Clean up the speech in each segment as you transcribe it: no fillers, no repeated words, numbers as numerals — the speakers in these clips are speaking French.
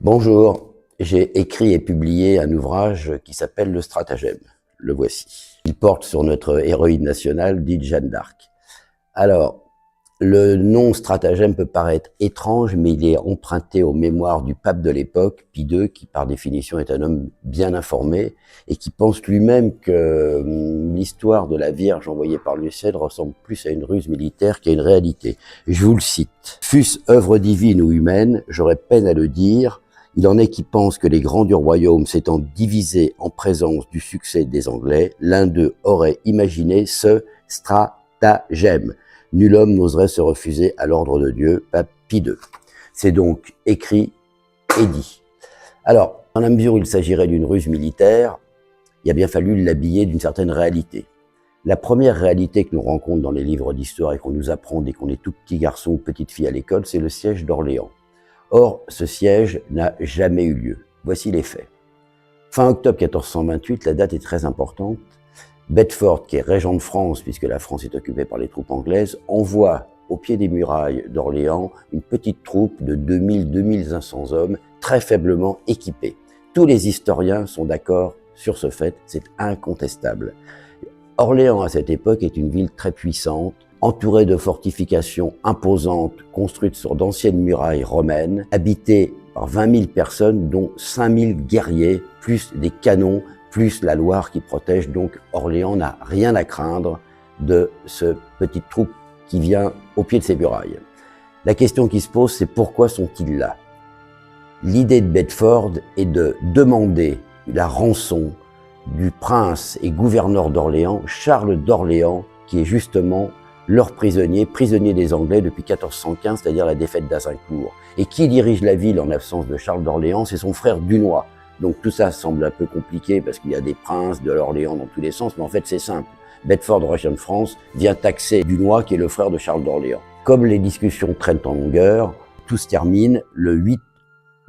Bonjour, j'ai écrit et publié un ouvrage qui s'appelle Le Stratagème. Le voici. Il porte sur notre héroïne nationale, dite Jeanne d'Arc. Alors, le nom stratagème peut paraître étrange, mais il est emprunté aux mémoires du pape de l'époque, Pie II, qui par définition est un homme bien informé et qui pense lui-même que l'histoire de la Vierge envoyée par le ciel ressemble plus à une ruse militaire qu'à une réalité. Je vous le cite. « Fût-ce œuvre divine ou humaine, j'aurais peine à le dire. Il en est qui pensent que les grands du royaume s'étant divisés en présence du succès des Anglais, l'un d'eux aurait imaginé ce stratagème. Nul homme n'oserait se refuser à l'ordre de Dieu, pape Pie II. » C'est donc écrit et dit. Alors, dans la mesure où il s'agirait d'une ruse militaire, il a bien fallu l'habiller d'une certaine réalité. La première réalité que nous rencontrons dans les livres d'histoire et qu'on nous apprend dès qu'on est tout petit garçon ou petite fille à l'école, c'est le siège d'Orléans. Or, ce siège n'a jamais eu lieu. Voici les faits. Fin octobre 1428, la date est très importante. Bedford, qui est régent de France, puisque la France est occupée par les troupes anglaises, envoie au pied des murailles d'Orléans une petite troupe de 2000-2500 hommes, très faiblement équipés. Tous les historiens sont d'accord sur ce fait, c'est incontestable. Orléans, à cette époque, est une ville très puissante, entourée de fortifications imposantes, construites sur d'anciennes murailles romaines, habitée par 20 000 personnes, dont 5 000 guerriers, plus des canons, plus la Loire qui protège. Donc Orléans n'a rien à craindre de ce petite troupe qui vient au pied de ces murailles. La question qui se pose, c'est pourquoi sont-ils là? L'idée de Bedford est de demander la rançon du prince et gouverneur d'Orléans, Charles d'Orléans, qui est justement leur prisonnier des Anglais depuis 1415, c'est-à-dire la défaite d'Azincourt. Et qui dirige la ville en l'absence de Charles d'Orléans? C'est son frère Dunois. Donc tout ça semble un peu compliqué parce qu'il y a des princes de l'Orléans dans tous les sens, mais en fait c'est simple. Bedford, roi de France, vient taxer Dunois, qui est le frère de Charles d'Orléans. Comme les discussions traînent en longueur, tout se termine le 8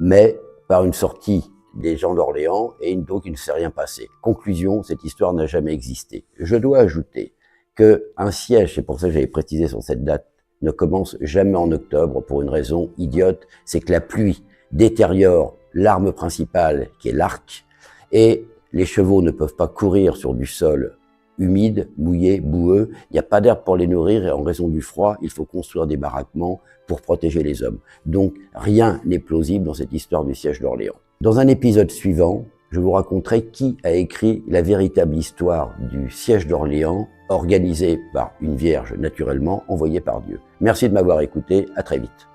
mai par une sortie des gens d'Orléans et donc il ne s'est rien passé. Conclusion, cette histoire n'a jamais existé. Je dois ajouter qu'un siège, c'est pour ça que j'avais précisé sur cette date, ne commence jamais en octobre pour une raison idiote, c'est que la pluie détériore l'arme principale qui est l'arc et les chevaux ne peuvent pas courir sur du sol humide, mouillé, boueux, il n'y a pas d'herbe pour les nourrir et en raison du froid, il faut construire des baraquements pour protéger les hommes. Donc rien n'est plausible dans cette histoire du siège d'Orléans. Dans un épisode suivant, je vous raconterai qui a écrit la véritable histoire du siège d'Orléans, organisée par une vierge naturellement, envoyée par Dieu. Merci de m'avoir écouté, à très vite.